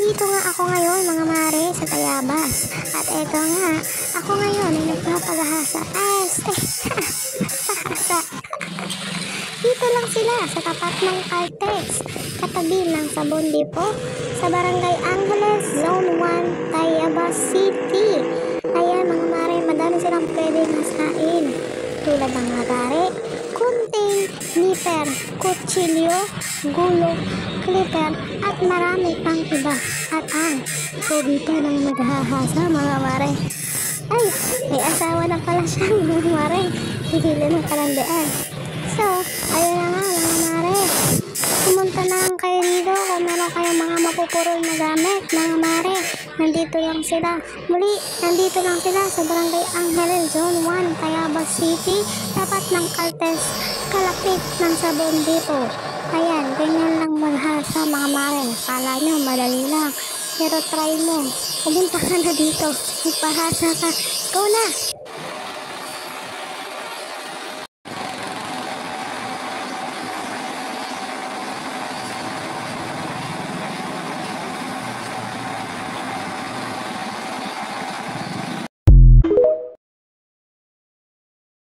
nandito nga ako ngayon mga mare sa Tayabas. At eto nga, ako ngayon ay nagpapagahasa. Pahasa. Dito lang sila sa tapat ng Caltex, katabi ng Sabon Depot, sa Barangay Angeles, Zone 1, Tayabas City. Ayan mga mare, madami silang pwedeng hasain. Tulad ng magari, kunting, nipper, kutsilyo, gulong, clipper, at marami pang iba. At ang pogi pa ng maghahasa mga mare. Ay, may asawa na pala siya mga mare. Hihila ng kalandian. So, ayun na nga mga mare. Pumunta na kayo dito kung meron kayong mga mapupurol na gamit mga mare. Nandito lang sila. Muli, nandito lang sila sa Barangay Angeles, Zone 1, Tayabas City, tapat ng Caltex, kalapit ng Sabon Depot. Ayan, ganyan lang maghasa mga mare. Kala nyo, madali lang. Pero try mo. Pumunta ka na dito. Magpahasa ka. Go na!